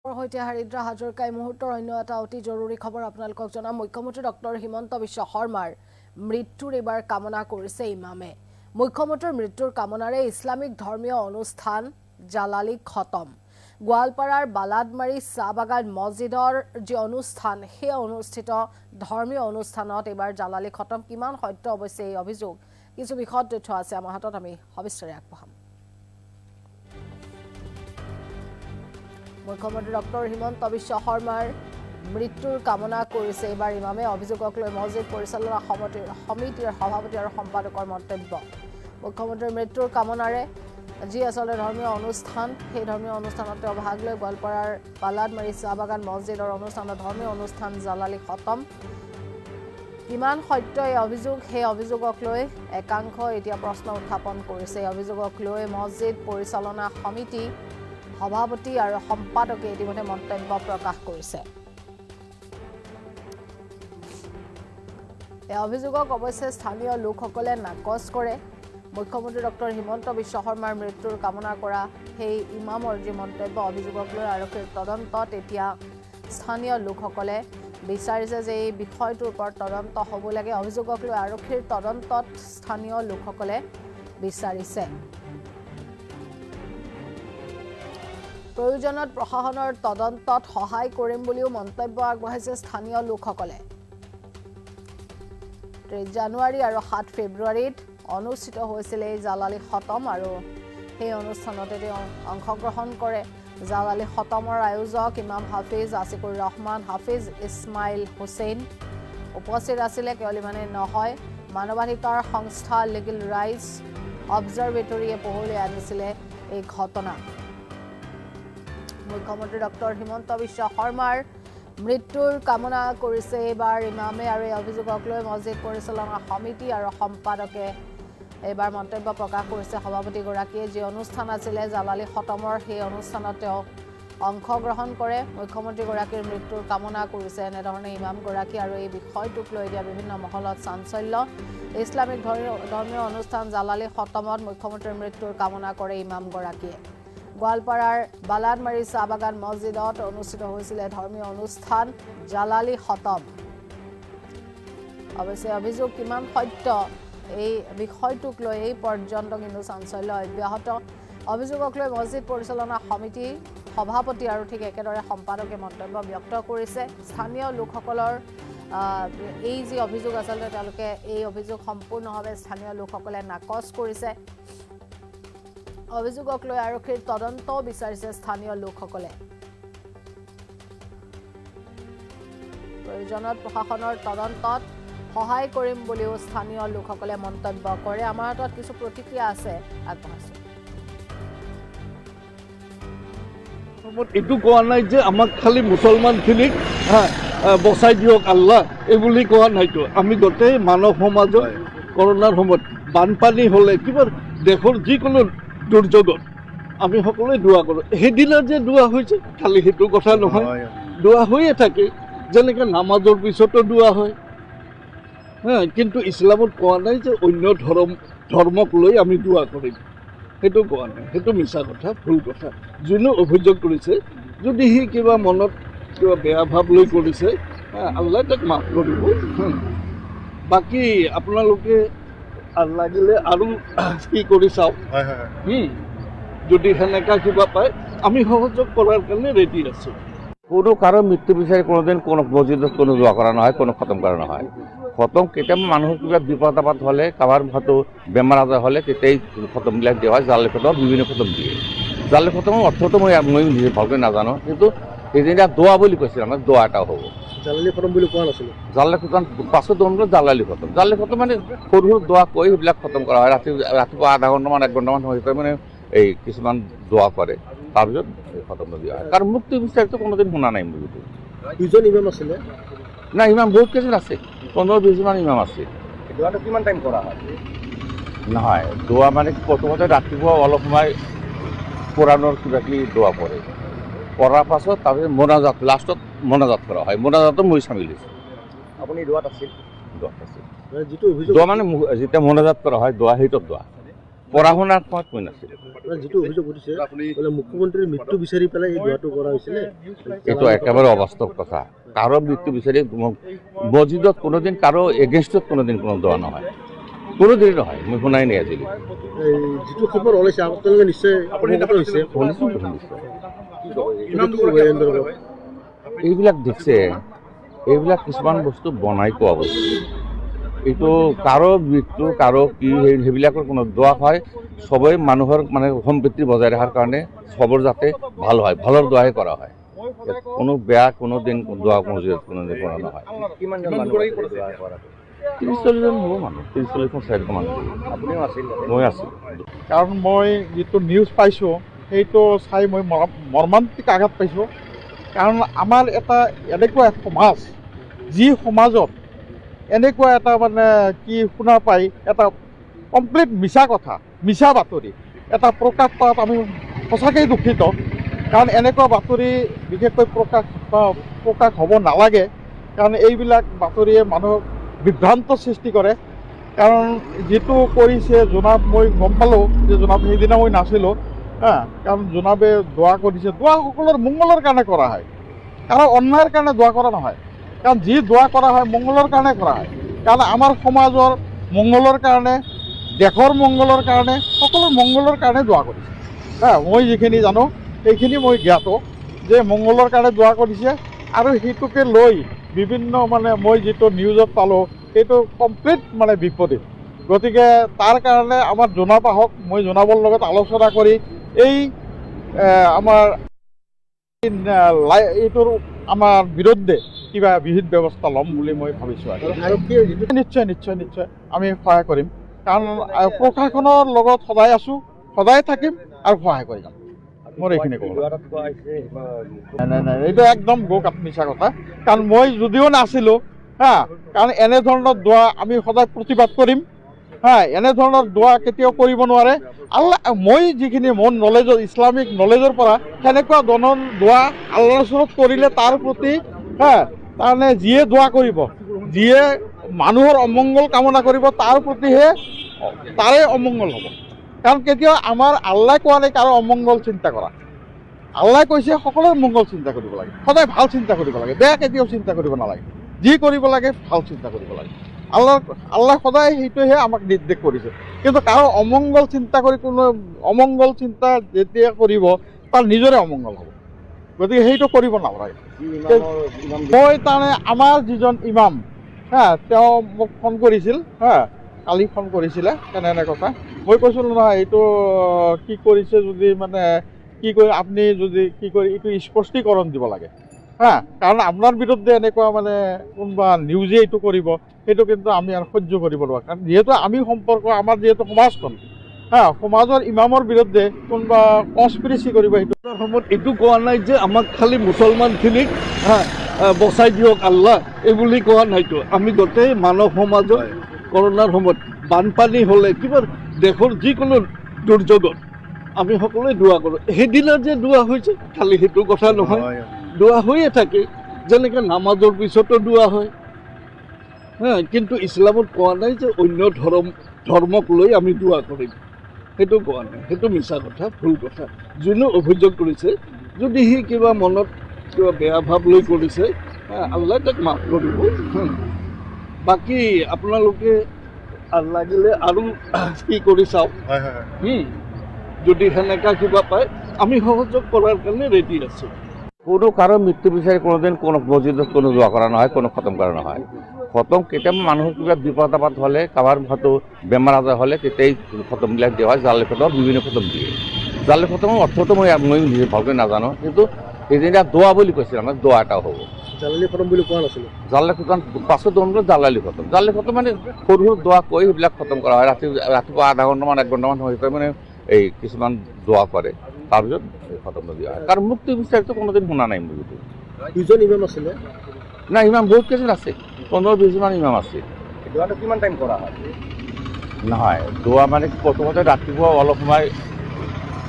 সৈতে হাৰিদ্ৰা হাজৰিকাই মুহূৰ্তৰ অন্য এটা অতি জৰুৰী খবৰ আপোনালোকক জনাম। মুখ্যমন্ত্ৰী ডক্টৰ হিমন্ত বিশ্ব শৰ্মাৰ মৃত্যুৰ এইবাৰ কামনা কৰিছে ইমামে। মুখ্যমন্ত্ৰীৰ মৃত্যুৰ কামনাৰে ইছলামিক ধৰ্মীয় অনুষ্ঠান জালালী খতম। গোৱালপাৰাৰ বালাদমাৰী চাহ বাগান মছজিদৰ যি অনুষ্ঠান, সেই অনুষ্ঠিত ধৰ্মীয় অনুষ্ঠানত এইবাৰ জালালী খতম। কিমান সত্য অৱশ্যে এই অভিযোগ, কিছু বিশদ তথ্য আছে আমাৰ হাতত, আমি সবিস্তাৰে আগবঢ়াম। মুখ্যমন্ত্ৰী ডক্টৰ হিমন্ত বিশ্ব শৰ্মাৰ মৃত্যুৰ কামনা কৰিছে এইবাৰ ইমামে। অভিযোগক লৈ মছজিদ পৰিচালনা সমিতিৰ সভাপতি আৰু সম্পাদকৰ মন্তব্য। মুখ্যমন্ত্ৰীৰ মৃত্যুৰ কামনাৰে যি আচলতে ধৰ্মীয় অনুষ্ঠান, সেই ধৰ্মীয় অনুষ্ঠানত তেওঁ ভাগ লৈ গোৱালপাৰাৰ বালাদমাৰী চাহ বাগান মছজিদৰ অনুষ্ঠানত ধৰ্মীয় অনুষ্ঠান জালালী খতম। কিমান সত্য এই অভিযোগ, সেই অভিযোগক লৈ একাংশ এতিয়া প্ৰশ্ন উত্থাপন কৰিছে। এই অভিযোগক লৈ মছজিদ পৰিচালনা সমিতি সভাপতি আৰু সম্পাদকে ইতিমধ্যে মন্তব্য প্ৰকাশ কৰিছে। এই অভিযোগক অৱশ্যে স্থানীয় লোকসকলে নাকচ কৰে। মুখ্যমন্ত্ৰী ডক্টৰ হিমন্ত বিশ্ব শৰ্মাৰ মৃত্যুৰ কামনা কৰা সেই ইমামৰ যি মন্তব্য, অভিযোগক লৈ আৰক্ষীৰ তদন্তত এতিয়া স্থানীয় লোকসকলে বিচাৰিছে যে এই বিষয়টোৰ ওপৰত তদন্ত হ'ব লাগে। অভিযোগক লৈ আৰক্ষীৰ তদন্তত স্থানীয় লোকসকলে বিচাৰিছে। প্ৰয়োজনত প্ৰশাসনৰ তদন্তত সহায় কৰিম বুলিও মন্তব্য আগবঢ়াইছে স্থানীয় লোকসকলে। ৩০ জানুৱাৰী আৰু ৭ ফেব্ৰুৱাৰীত অনুষ্ঠিত হৈছিল এই জালালী খতম আৰু সেই অনুষ্ঠানতে তেওঁ অংশগ্ৰহণ কৰে। জালালী খতমৰ আয়োজক ইমাম হাফিজ আছিকুৰ ৰহমান, হাফিজ ইছমাইল হুছেইন উপস্থিত আছিলে। কেৱল ইমানেই নহয়, মানৱাধিকাৰ সংস্থা লিগেল ৰাইটছ অবজাৰভেটৰীয়ে পোহৰলৈ আনিছিলে এই ঘটনা। মুখ্যমন্ত্ৰী ডক্টৰ হিমন্ত বিশ্ব শৰ্মাৰ মৃত্যুৰ কামনা কৰিছে এইবাৰ ইমামে আৰু এই অভিযোগক লৈ মছজিদ পৰিচালনা সমিতি আৰু সম্পাদকে এইবাৰ মন্তব্য প্ৰকাশ কৰিছে। সভাপতিগৰাকীয়ে যি অনুষ্ঠান আছিলে জালালী খতমৰ, সেই অনুষ্ঠানত তেওঁ অংশগ্ৰহণ কৰে। মুখ্যমন্ত্ৰীগৰাকীৰ মৃত্যুৰ কামনা কৰিছে এনেধৰণে ইমামগৰাকী আৰু এই বিষয়টোক লৈ এতিয়া বিভিন্ন মহলত চাঞ্চল্য। ইছলামিক ধৰ্মীয় অনুষ্ঠান জালালী খতমত মুখ্যমন্ত্ৰীৰ মৃত্যুৰ কামনা কৰে ইমামগৰাকীয়ে। গোৱালপাৰাৰ বালাদমাৰী চাহ বাগান মছজিদত অনুষ্ঠিত হৈছিলে ধৰ্মীয় অনুষ্ঠান জালালী খতম। অৱশ্যে অভিযোগ কিমান সত্য, এই বিষয়টোক লৈ এই পৰ্যন্ত কিন্তু চাঞ্চল্য অব্যাহত। অভিযোগক লৈ মছজিদ পৰিচালনা সমিতি সভাপতি আৰু ঠিক একেদৰে সম্পাদকে মন্তব্য ব্যক্ত কৰিছে। স্থানীয় লোকসকলৰ এই যি অভিযোগ আচলতে তেওঁলোকে এই অভিযোগ সম্পূৰ্ণভাৱে স্থানীয় লোকসকলে নাকচ কৰিছে। অভিযোগক লৈ আৰক্ষীৰ তদন্ত বিচাৰিছে স্থানীয় লোকসকলে। প্ৰয়োজনত প্ৰশাসনৰ তদন্তত সহায় কৰিম বুলিও স্থানীয় লোকসকলে মন্তব্য কৰে। আমাৰ হাতত কিছু প্ৰতিক্ৰিয়া আছে, আগবঢ়াইছো। এইটো কোৱা নাই যে আমাক খালি মুছলমানখিনিক বচাই দিয়ক আল্লাহ, এই বুলি কোৱা নাইতো। আমি গোটেই মানৱ সমাজত কৰোণাৰ সময়ত বানপানী হ'লে কিবা দেশৰ যিকোনো দুৰ্যোগত আমি সকলোৱে দোৱা কৰোঁ। সেইদিনা যে দোৱা হৈছে খালি সেইটো কথা নহয়, দোৱা হৈয়ে থাকে। যেনেকৈ নামাজৰ পিছতো দোৱা হয়, কিন্তু ইছলামত কোৱা নাই যে অন্য ধৰ্মক লৈ আমি দোৱা কৰিম, সেইটো কোৱা নাই। সেইটো মিছা কথা, ভুল কথা। যোনে অভিযোগ কৰিছে, যদি সি কিবা মনত কিবা বেয়া ভাৱ লৈ কৰিছে, আল্লাহ তাক মাফ কৰিব। বাকী আপোনালোকে লাগিলে আৰু কি কৰি চাওক, যদি সেনেকা কিবা পায় আমি সহযোগ কৰাৰ কাৰণে ৰেডি আছোঁ। কোনো কারো মৃত্যু বিচারে কোনোদিন কোনো মসজিদত কোনো দোয়া করানো হয়, কোনো খতম করানো হয়। খতম কেতিয়াবা মানুহৰ কিবা বিপদ আপদ হ'লে, কাৰোবাৰ হয়তো বেমাৰ আজাৰ হ'লে তেতিয়াই খতমবিলাক দিয়া হয়। জালালী খতম বিভিন্ন খতম দিয়ে। জালালী খতমৰ অৰ্থটো মই নিজে ভালকৈ নাজানো, কিন্তু সেইদিনা দোৱা বুলি কৈছিল, আমাৰ দোৱা এটা হ'ব। জালালী খতম বুলি কোৱা নাছিলোঁ। জালালী খতম পাছত জালালী খতম। জালালী খতম মানে সৰু সৰু দোৱা কৈ সেইবিলাক খতম কৰা হয়। ৰাতিপুৱা আধা ঘণ্টামান 1 ঘণ্টামান হৈ মানে এই কিছুমান দোৱা কৰে, তাৰপিছত খতম দিয়া হয়। কাৰণ মুক্তি বিচাৰটো কোনোদিন শুনা নাই মই। দুজন ইমাম আছিলে না, ইমাম বহুত কেইজন আছে, 15-20 মান ইমাম আছে। দোৱাটো কিমান টাইম কৰা হয়? নহয়, দোৱা মানে প্ৰথমতে ৰাতিপুৱা অলপ সময় কোৰাণৰ কিবা কিবি দোৱা পঢ়ে, পঢ়াৰ পাছত তাৰপিছত মোনাজাত, লাষ্টত মোনাজাত কৰা হয়। মোনাজাতো মই চামিল হৈছোঁ। আপুনি দোৱাত আছিল? দোৱাত আছে। যিটো অভিযোগ দোৱা মানে যেতিয়া মোনাজাত কৰা হয়, দোৱা সেইটো দোৱা। পঢ়া শুনাৰ সময়ত মই নাছিলোঁ। আপোনাৰ যিটো অভিযোগ উঠিছে বোলে মুখ্যমন্ত্ৰীৰ মৃত্যু বিচাৰি পেলাই এই দোৱাটো কৰা হৈছিলে, এইটো একেবাৰে অবাস্তৱ কথা। কাৰো মৃত্যু বিচাৰি মছজিদত কোনোদিন কাৰো এগেইনষ্টত কোনোদিন কোনো দোৱা নহয়, কোনোদিন নহয়, মই শুনাই নাই আজিলৈ। এই যিটো খবৰ ওলাইছে আপোনালোকে নিশ্চয় অৱগত হৈছে। শুনিছোঁ। কি ক'ব এই সন্দৰ্ভত? এইবিলাক দেখছে, এইবিলাক কিছুমান বস্তু বনাই কোৱা বস্তু। এইটো কাৰো মৃত্যু কাৰো কি সেইবিলাকৰ কোনো দোৱা হয়, সবেই মানুহৰ মানে সম্প্ৰীতি বজাই ৰখাৰ কাৰণে সবৰ যাতে ভাল হয়, ভালৰ দোৱাই কৰা হয়। কোনো বেয়া কোনো দিন দোৱা মছজিদত কোনোদিন কৰা নহয়। কিমানজন মানুহ আছিল দোৱা কৰাটো? 30-40জন হ'ব মানুহ, 30-40-40 মানুহ। আপুনিও আছিল? মই আছিলোঁ। কাৰণ মই যিটো নিউজ পাইছোঁ সেইটো চাই মই মৰ্মান্তিক আঘাত পাইছোঁ। কাৰণ আমাৰ এটা এনেকুৱা সমাজ, যি সমাজত এনেকুৱা এটা মানে কি শুনা পাই এটা কমপ্লিট মিছা কথা, মিছা বাতৰি এটা প্ৰকাশ পোৱাত আমি সঁচাকৈ দুখিত। কাৰণ এনেকুৱা বাতৰি বিশেষকৈ প্ৰকাশ হ'ব নালাগে, কাৰণ এইবিলাক বাতৰিয়ে মানুহক বিভ্ৰান্ত সৃষ্টি কৰে। কাৰণ যিটো কৰিছে জোনাব, মই গম পালোঁ যে জোনাব সেইদিনা মই নাছিলোঁ, কাৰণ জোনাবে দোৱা কৰিছে, দোৱা সকলোৰ মংগলৰ কাৰণে কৰা হয়, কাৰণ অন্যায়ৰ কাৰণে দোৱা কৰা নহয়। কাৰণ যি দোৱা কৰা হয় মংগলৰ কাৰণে কৰা হয়, কাৰণ আমাৰ সমাজৰ মংগলৰ কাৰণে, দেশৰ মংগলৰ কাৰণে, সকলো মংগলৰ কাৰণে দোৱা কৰিছে। মই যিখিনি জানো সেইখিনি মই জ্ঞাত যে মংগলৰ কাৰণে দোৱা কৰিছে। আৰু সেইটোকে লৈ বিভিন্ন মানে মই যিটো নিউজত পালোঁ সেইটো কমপ্লিট মানে বিপৰীত। গতিকে তাৰ কাৰণে আমাৰ জনাব আহক, মই জনাবৰ লগত আলোচনা কৰি এই আমাৰ এইটোৰ আমাৰ বিৰুদ্ধে কিবা বিহিত ব্যৱস্থা ল'ম বুলি মই ভাবিছোঁ। নিশ্চয় আমি সহায় কৰিম, কাৰণ প্ৰশাসনৰ লগত সদায় আছোঁ, সদায় থাকিম আৰু সহায় কৰি যাম। মোৰ এইখিনি ক'ব। নাই, এইটো একদম গোকাত মিছা কথা। কাৰণ মই যদিও নাছিলোঁ, কাৰণ এনেধৰণৰ দোৱা আমি সদায় প্ৰতিবাদ কৰিম। এনেধৰণৰ দোৱা কেতিয়াও কৰিব নোৱাৰে। আল্লাহ, মই যিখিনি মোৰ নলেজৰ ইছলামিক নলেজৰ পৰা সেনেকুৱা ধৰণৰ দোৱা আল্লাহৰ ওচৰত কৰিলে তাৰ প্ৰতি তাৰমানে যিয়ে দোৱা কৰিব, যিয়ে মানুহৰ অমংগল কামনা কৰিব, তাৰ প্ৰতিহে তাৰে অমংগল হ'ব। কাৰণ কেতিয়াও আমাৰ আল্লাই কোৱা নাই কাৰো অমংগল চিন্তা কৰা। আল্লাই কৈছে সকলোৰে মংগল চিন্তা কৰিব লাগে, সদায় ভাল চিন্তা কৰিব লাগে, বেয়া কেতিয়াও চিন্তা কৰিব নালাগে। যি কৰিব লাগে ভাল চিন্তা কৰিব লাগে। আল্লাহ সদায় সেইটোহে আমাক নিৰ্দেশ কৰিছে। কিন্তু কাৰো অমংগল চিন্তা কৰি কোনো অমংগল চিন্তা যেতিয়া কৰিব তাৰ নিজৰে অমংগল হ'ব। গতিকে সেইটো কৰিব নালাগে। মই তাৰমানে আমাৰ যিজন ইমাম, তেওঁ মোক ফোন কৰিছিল, কালি ফোন কৰিছিলে তেনে কথা। মই কৈছিলোঁ নহয় এইটো কি কৰিছে যদি মানে কি কৰি আপুনি যদি কি কৰি এইটো স্পষ্টীকৰণ দিব লাগে, কাৰণ আপোনাৰ বিৰুদ্ধে এনেকুৱা মানে কোনোবা নিউজে এইটো কৰিব, সেইটো কিন্তু আমি আৰু সহ্য কৰিব নোৱাৰোঁ। কাৰণ যিহেতু আমি সম্পৰ্ক আমাৰ যিহেতু সমাজখন, সমাজৰ ইমামৰ বিৰুদ্ধে কোনোবা কনস্পিৰেচি কৰিব, সেইটো সময়ত এইটো কোৱা নাই যে আমাক খালি মুছলমানখিনিক বচাই দিয়ক আল্লাহ, এইবুলি কোৱা নাইতো। আমি গোটেই মানৱ সমাজত কৰোণাৰ সময়ত বানপানী হ'লে কিবা দেশৰ যিকোনো দুৰ্যোগত আমি সকলোৱে দোৱা কৰোঁ। সেইদিনা যে দোৱা হৈছে খালি সেইটো কথা নহয়, দোৱা হৈয়ে থাকে। যেনেকৈ নামাজৰ পিছতো দোৱা হয়, কিন্তু ইছলামত কোৱা নাই যে অন্য ধৰ্মক লৈ আমি দোৱা কৰিম, সেইটো কোৱা নাই। সেইটো মিছা কথা, ভুল কথা। যোনে অভিযোগ কৰিছে, যদি সি কিবা মনত কিবা বেয়া ভাৱ লৈ কৰিছে, আল্লাহ তাক মাফ কৰিব। বাকী আপোনালোকে লাগিলে আৰু কি কৰি চাওক, যদি সেনেকা কিবা পায় আমি সহযোগ কৰাৰ কাৰণে ৰেডি আছোঁ। কোনো কাৰো মৃত্যু বিচাৰি কোনোদিন কোনো মছজিদত কোনো দোৱা কৰা নহয়, কোনো খতম কৰা নহয়। খতম কেতিয়াবা মানুহৰ কিবা বিপদ আপদ হ'লে, কাৰোবাৰ হয়তো বেমাৰ আজাৰ হ'লে তেতিয়াই খতমবিলাক দিয়া হয়। জালে খতম বিভিন্ন খতম দিয়ে। জালে খতমৰ অৰ্থটো মই নিজে ভালকৈ নাজানো, কিন্তু সেইদিনা দোৱা বুলি কৈছিল, আমাৰ দোৱা এটাও হ'ব। জালালি খতম বুলি কোৱা নাছিলোঁ। জালে খতম পাছত জালালি খতম। জালালি খতম মানে সৰু সৰু দোৱা কৈ সেইবিলাক খতম কৰা হয়। ৰাতিপুৱা আধা ঘণ্টামান 1 ঘণ্টামান হৈ মানে এই কিছুমান দোৱা কৰে, তাৰপিছত খতম দিয়া হয়। কাৰণ মুক্তি বিচাৰিতো কোনোদিন শুনা নাই মোৰ। দুজন ইমাম আছিলে? নাই, ইমাম বহুত কেইজন আছে, 15-20 মান ইমাম আছে। দোৱাটো কিমান টাইম কৰা হয়? নহয়, দোৱা মানে প্ৰথমতে ৰাতিপুৱা অলপ সময়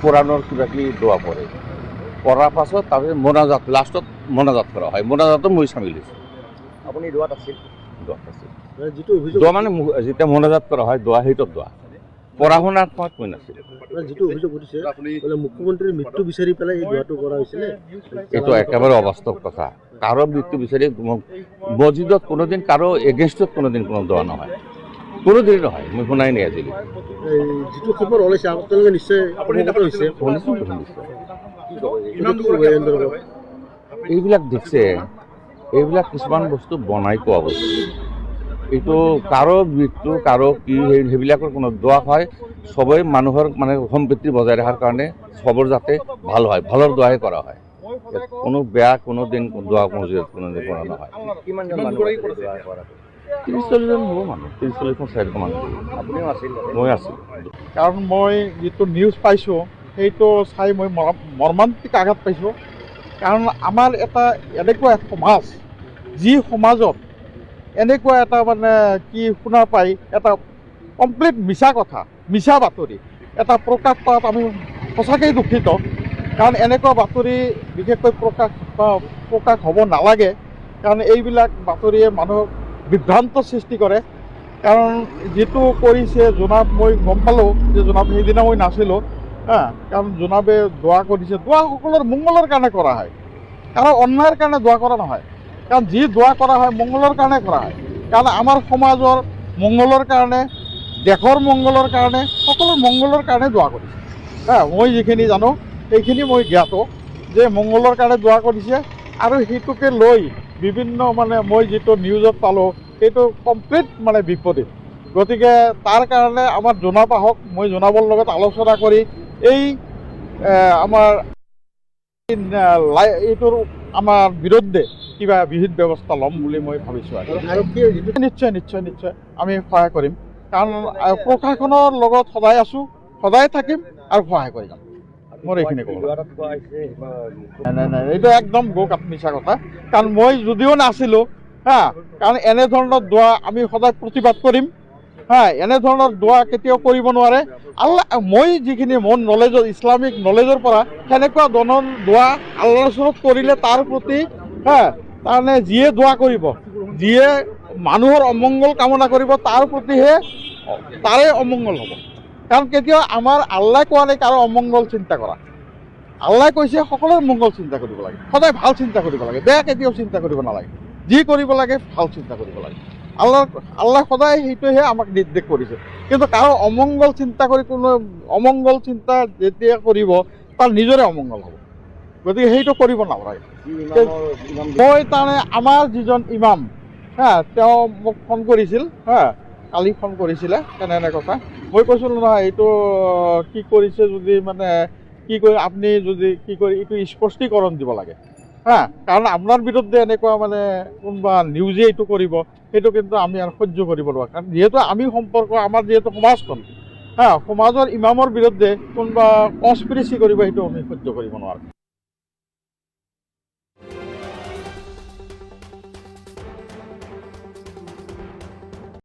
কোৰাণৰ কিবা কিবি দোৱা পঢ়ে, পঢ়াৰ পাছত তাৰপিছত মোনাজাত, লাষ্টত মোনাজাত কৰা হয়। মোনাজাতো মই চামিল হৈছোঁ। আপুনি দোৱাত আছিল? দোৱাত আছে। যিটো অভিযোগ দোৱা মানে যেতিয়া মোনাজাত কৰা হয়, দোৱা সেইটোত দোৱা পঢ়া শুনাৰ সময়ত মই নাছিলোঁ। যিটো অভিযোগ উঠিছে বোলে মুখ্যমন্ত্ৰীৰ মৃত্যু বিচাৰি পেলাই এই ঘটনাটো কৰা হৈছিলে, এইটো একেবাৰে অবাস্তৱ কথা। কাৰো মৃত্যু বিচাৰি মছজিদত কোনোদিন কাৰো এগেইনষ্টত কোনোদিন কোনো দোৱা নহয়, কোনোদিন নহয়, মই শুনাই নাই আজিলৈ। যিটো খবৰ ওলাইছে আপোনালোকে নিশ্চয় অৱগত হৈছে। শুনিছোঁ। কি ক'ব এই সন্দৰ্ভত? এইবিলাক দেখছে, এইবিলাক কিছুমান বস্তু বনাই কোৱা বস্তু। এইটো কাৰো মৃত্যু কাৰো কি সেইবিলাকৰ কোনো দোৱা হয়, সবেই মানুহৰ মানে সম্প্ৰীতি বজাই ৰখাৰ কাৰণে সবৰ যাতে ভাল হয়, ভালৰ দোৱাহে কৰা হয়। কোনো বেয়া কোনোদিন দোৱা মছজিদত কোনোদিন কৰা নহয়। 30-40জন হ'ব মানুহ, 30-40-40 মানুহ। মই আছিলোঁ। কাৰণ মই যিটো নিউজ পাইছোঁ সেইটো চাই মই মৰ্মান্তিক আঘাত পাইছোঁ। কাৰণ আমাৰ এটা এনেকুৱা সমাজ, যি সমাজত এনেকুৱা এটা মানে কি শুনা পাই এটা কমপ্লিট মিছা কথা, মিছা বাতৰি এটা প্ৰকাশ পোৱাত আমি সঁচাকৈ দুখিত। কাৰণ এনেকুৱা বাতৰি বিশেষকৈ প্ৰকাশ হ'ব নালাগে। কাৰণ এইবিলাক বাতৰিয়ে মানুহক বিভ্ৰান্ত সৃষ্টি কৰে। কাৰণ যিটো কৰিছে জোনাব, মই গম পালোঁ যে জোনাব সেইদিনা মই নাছিলোঁ। কাৰণ জোনাবে দোৱা কৰিছে, দোৱা সকলোৰ মংগলৰ কাৰণে কৰা হয়, কাৰণ অন্যায়ৰ কাৰণে দোৱা কৰা নহয়। কাৰণ যি দোৱা কৰা হয় মংগলৰ কাৰণে কৰা হয়। কাৰণ আমাৰ সমাজৰ মংগলৰ কাৰণে, দেশৰ মংগলৰ কাৰণে, সকলো মংগলৰ কাৰণে দোৱা কৰিছে। মই যিখিনি জানো সেইখিনি মই জ্ঞাত যে মংগলৰ কাৰণে দোৱা কৰিছে। আৰু সেইটোকে লৈ বিভিন্ন মানে মই যিটো নিউজত পালোঁ সেইটো কমপ্লিট মানে বিপৰীত। গতিকে তাৰ কাৰণে আমাৰ জোনাব আহক, মই জোনাবৰ লগত আলোচনা কৰি এই আমাৰ এইটোৰ আমাৰ বিৰুদ্ধে কিবা বিহিত ব্যৱস্থা ল'ম বুলি মই ভাবিছোঁ। নিশ্চয় আমি সহায় কৰিম। কাৰণ প্ৰশাসনৰ লগত সদায় আছোঁ, সদায় থাকিম আৰু সহায় কৰি যাম। মোৰ এইখিনি ক'ব। নাই, এইটো একদম গোকাত মিছা কথা। কাৰণ মই যদিও নাছিলোঁ, কাৰণ এনেধৰণৰ দোৱা আমি সদায় প্ৰতিবাদ কৰিম। এনেধৰণৰ দোৱা কেতিয়াও কৰিব নোৱাৰে। আল্লাহ, মই যিখিনি মোৰ নলেজৰ ইছলামিক নলেজৰ পৰা সেনেকুৱা ধৰণৰ দোৱা আল্লাহৰ ওচৰত কৰিলে তাৰ প্ৰতি তাৰমানে যিয়ে দোৱা কৰিব, যিয়ে মানুহৰ অমংগল কামনা কৰিব তাৰ প্ৰতিহে তাৰে অমংগল হ'ব। কাৰণ কেতিয়াও আমাৰ আল্লাই কোৱা নাই কাৰো অমংগল চিন্তা কৰা। আল্লাই কৈছে সকলোৰে মংগল চিন্তা কৰিব লাগে, সদায় ভাল চিন্তা কৰিব লাগে, বেয়া কেতিয়াও চিন্তা কৰিব নালাগে। যি কৰিব লাগে ভাল চিন্তা কৰিব লাগে। আল্লাহ সদায় সেইটোহে আমাক নিৰ্দেশ কৰিছে। কিন্তু কাৰো অমংগল চিন্তা কৰি কোনো অমংগল চিন্তা যেতিয়া কৰিব তাৰ নিজৰে অমংগল হ'ব। গতিকে সেইটো কৰিব নালাগে। মই তাৰমানে আমাৰ যিজন ইমাম তেওঁ মোক ফোন কৰিছিল, কালি ফোন কৰিছিলে কেনে কথা। মই কৈছিলোঁ নহয় এইটো কি কৰিছে যদি মানে কি কৰি আপুনি যদি কি কৰি এইটো স্পষ্টীকৰণ দিব লাগে। কাৰণ আপোনাৰ বিৰুদ্ধে এনেকুৱা মানে কোনোবা নিউজে এইটো কৰিব সেইটো কিন্তু আমি আৰু সহ্য কৰিব নোৱাৰোঁ। কাৰণ যিহেতু আমি সম্পৰ্ক আমাৰ যিহেতু সমাজখন, সমাজৰ ইমামৰ বিৰুদ্ধে কোনোবা কনস্পিৰেচি কৰিব সেইটো আমি সহ্য কৰিব নোৱাৰোঁ।